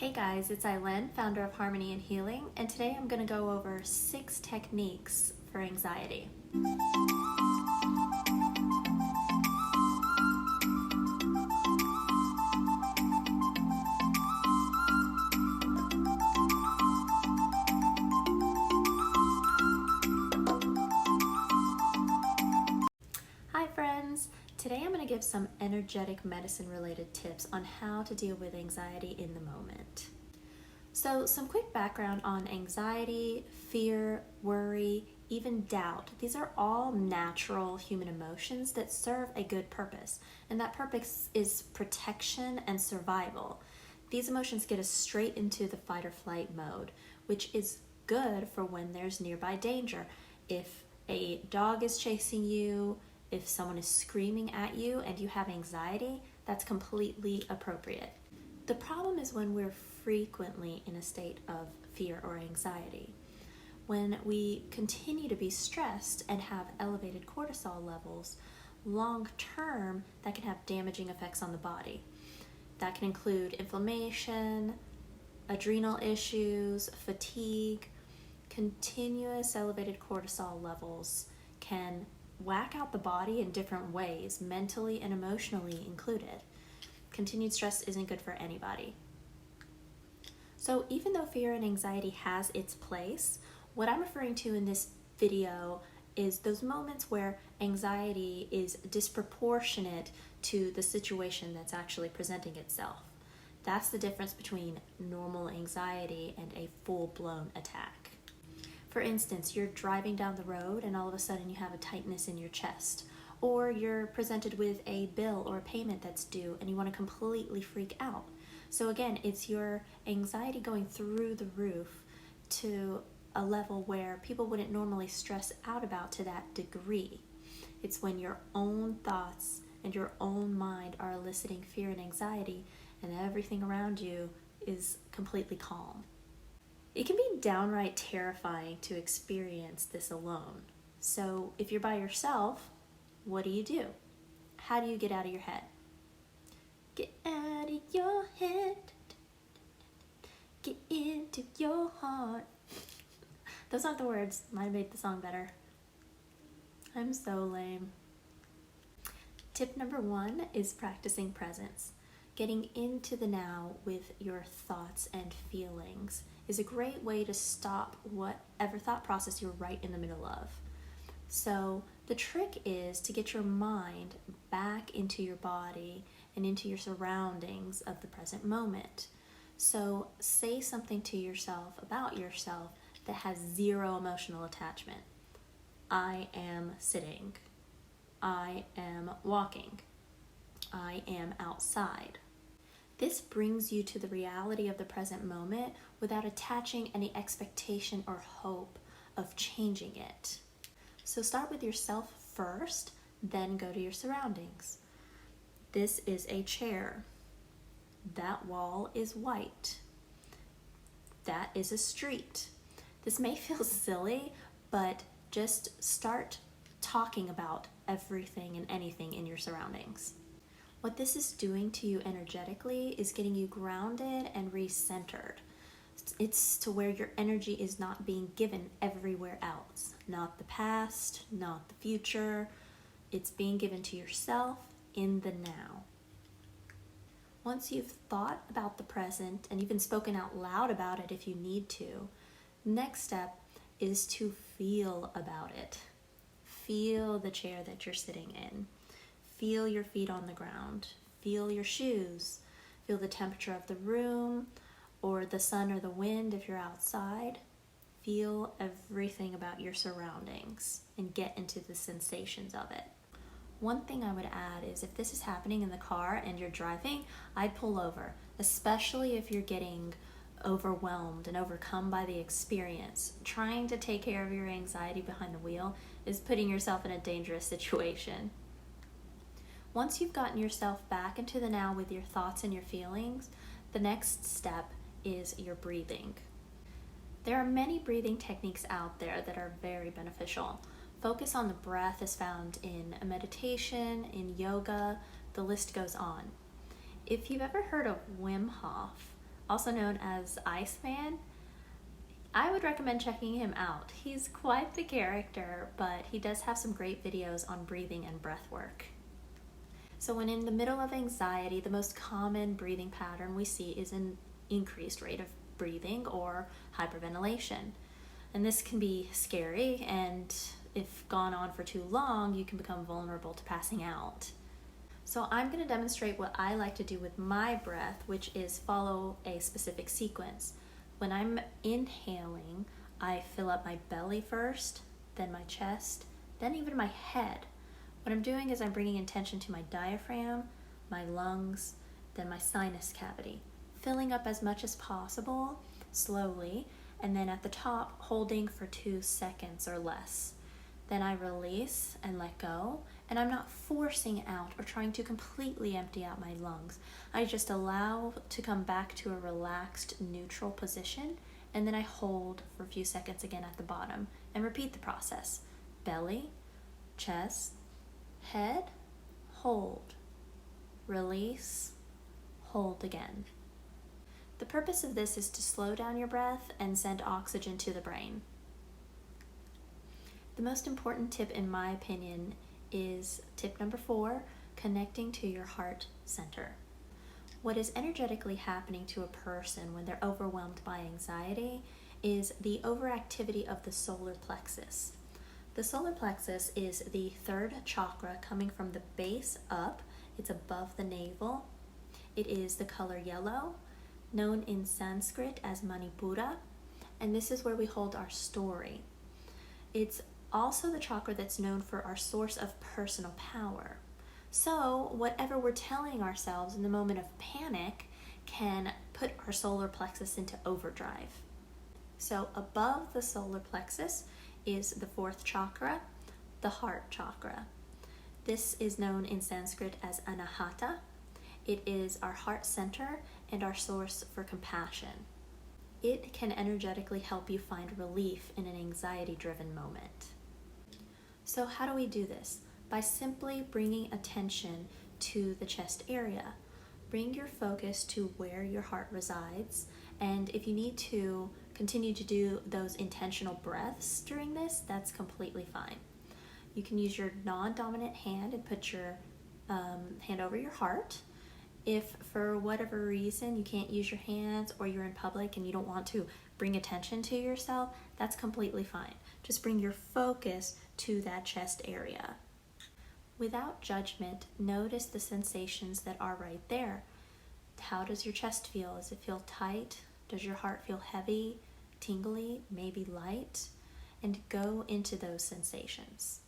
Hey guys, it's Eileen, founder of Harmony and Healing, and today I'm going to go over 6 techniques for anxiety. Hi friends! Today I'm going to give some energetic medicine related tips on how to deal with anxiety in the moment. So some quick background on anxiety, fear, worry, even doubt. These are all natural human emotions that serve a good purpose, and that purpose is protection and survival. These emotions get us straight into the fight or flight mode, which is good for when there's nearby danger. If a dog is chasing you, if someone is screaming at you and you have anxiety, that's completely appropriate. The problem is when we're frequently in a state of fear or anxiety. When we continue to be stressed and have elevated cortisol levels, long term, that can have damaging effects on the body. That can include inflammation, adrenal issues, fatigue. Continuous elevated cortisol levels can whack out the body in different ways, mentally and emotionally included. Continued stress isn't good for anybody. So even though fear and anxiety has its place, what I'm referring to in this video is those moments where anxiety is disproportionate to the situation that's actually presenting itself. That's the difference between normal anxiety and a full-blown attack. For instance, you're driving down the road and all of a sudden you have a tightness in your chest, or you're presented with a bill or a payment that's due and you want to completely freak out. So again, it's your anxiety going through the roof to a level where people wouldn't normally stress out about to that degree. It's when your own thoughts and your own mind are eliciting fear and anxiety and everything around you is completely calm. It can be downright terrifying to experience this alone. So if you're by yourself, what do? How do you get out of your head? Get out of your head. Get into your heart. Those aren't the words. Might have made the song better. I'm so lame. Tip number 1 is practicing presence. Getting into the now with your thoughts and feelings is a great way to stop whatever thought process you're right in the middle of. So the trick is to get your mind back into your body and into your surroundings of the present moment. So say something to yourself about yourself that has zero emotional attachment. I am sitting. I am walking. I am outside. This brings you to the reality of the present moment without attaching any expectation or hope of changing it. So start with yourself first, then go to your surroundings. This is a chair. That wall is white. That is a street. This may feel silly, but just start talking about everything and anything in your surroundings. What this is doing to you energetically is getting you grounded and recentered. It's to where your energy is not being given everywhere else. Not the past, not the future. It's being given to yourself in the now. Once you've thought about the present and even spoken out loud about it if you need to, next step is to feel about it. Feel the chair that you're sitting in. Feel your feet on the ground. Feel your shoes. Feel the temperature of the room or the sun or the wind if you're outside. Feel everything about your surroundings and get into the sensations of it. One thing I would add is if this is happening in the car and you're driving, I'd pull over, especially if you're getting overwhelmed and overcome by the experience. Trying to take care of your anxiety behind the wheel is putting yourself in a dangerous situation. Once you've gotten yourself back into the now with your thoughts and your feelings, the next step is your breathing. There are many breathing techniques out there that are very beneficial. Focus on the breath is found in meditation, in yoga, the list goes on. If you've ever heard of Wim Hof, also known as Iceman. I would recommend checking him out. He's quite the character, but he does have some great videos on breathing and breath work. So when in the middle of anxiety, the most common breathing pattern we see is an increased rate of breathing or hyperventilation. And this can be scary, and if gone on for too long, you can become vulnerable to passing out. So I'm going to demonstrate what I like to do with my breath, which is follow a specific sequence. When I'm inhaling, I fill up my belly first, then my chest, then even my head. What I'm doing is I'm bringing attention to my diaphragm, my lungs, then my sinus cavity, filling up as much as possible, slowly, and then at the top, holding for 2 seconds or less. Then I release and let go, and I'm not forcing out or trying to completely empty out my lungs. I just allow to come back to a relaxed, neutral position, and then I hold for a few seconds again at the bottom, and repeat the process. Belly, chest, head, hold, release, hold again. The purpose of this is to slow down your breath and send oxygen to the brain. The most important tip, in my opinion, is tip number 4, connecting to your heart center. What is energetically happening to a person when they're overwhelmed by anxiety is the overactivity of the solar plexus. The solar plexus is the 3rd chakra coming from the base up. It's above the navel. It is the color yellow, known in Sanskrit as Manipura, and this is where we hold our story. It's also the chakra that's known for our source of personal power. So whatever we're telling ourselves in the moment of panic can put our solar plexus into overdrive. So above the solar plexus is the 4th chakra, the heart chakra. This is known in Sanskrit as Anahata. It is our heart center and our source for compassion. It can energetically help you find relief in an anxiety-driven moment. So how do we do this? By simply bringing attention to the chest area. Bring your focus to where your heart resides, and if you need to continue to do those intentional breaths during this, that's completely fine. You can use your non-dominant hand and put your hand over your heart. If for whatever reason you can't use your hands, or you're in public and you don't want to bring attention to yourself, that's completely fine. Just bring your focus to that chest area. Without judgment, notice the sensations that are right there. How does your chest feel? Does it feel tight? Does your heart feel heavy, tingly, maybe light? And go into those sensations.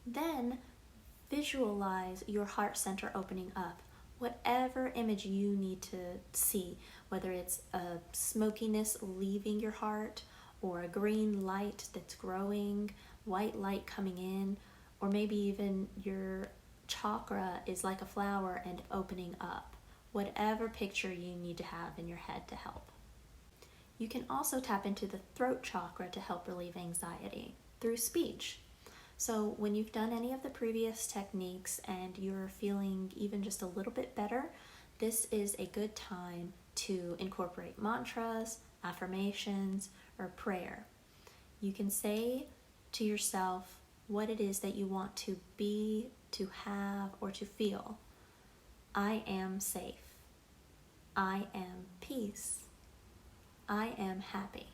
Then visualize your heart center opening up. Whatever image you need to see, whether it's a smokiness leaving your heart, or a green light that's growing, white light coming in, or maybe even your chakra is like a flower and opening up. Whatever picture you need to have in your head to help. You can also tap into the throat chakra to help relieve anxiety through speech. So when you've done any of the previous techniques and you're feeling even just a little bit better, this is a good time to incorporate mantras, affirmations, or prayer. You can say to yourself what it is that you want to be, to have, or to feel. I am safe. I am peace. I am happy.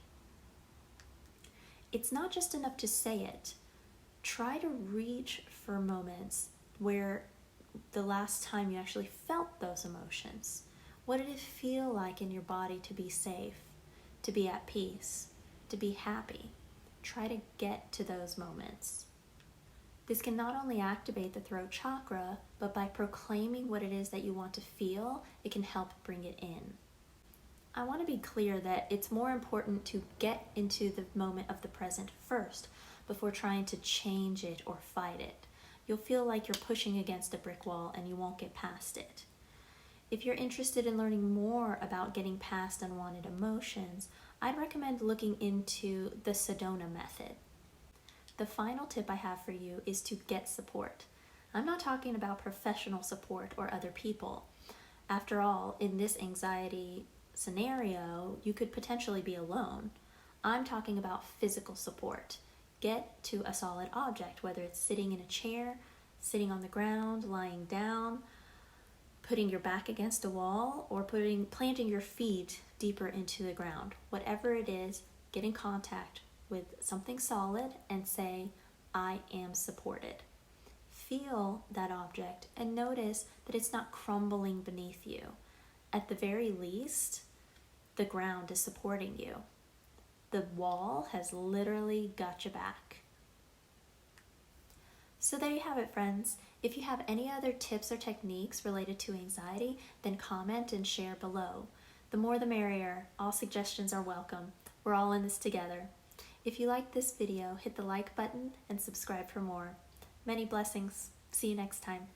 It's not just enough to say it. Try to reach for moments where the last time you actually felt those emotions. What did it feel like in your body to be safe, to be at peace, to be happy? Try to get to those moments. This can not only activate the throat chakra, but by proclaiming what it is that you want to feel, it can help bring it in. I want to be clear that it's more important to get into the moment of the present first, before trying to change it or fight it. You'll feel like you're pushing against a brick wall and you won't get past it. If you're interested in learning more about getting past unwanted emotions, I'd recommend looking into the Sedona method. The final tip I have for you is to get support. I'm not talking about professional support or other people. After all, in this anxiety scenario, you could potentially be alone. I'm talking about physical support. Get to a solid object, whether it's sitting in a chair, sitting on the ground, lying down, putting your back against a wall, or planting your feet deeper into the ground. Whatever it is, get in contact with something solid and say, I am supported. Feel that object and notice that it's not crumbling beneath you. At the very least, the ground is supporting you. The wall has literally got your back. So there you have it, friends. If you have any other tips or techniques related to anxiety, then comment and share below. The more the merrier. All suggestions are welcome. We're all in this together. If you liked this video, hit the like button and subscribe for more. Many blessings. See you next time.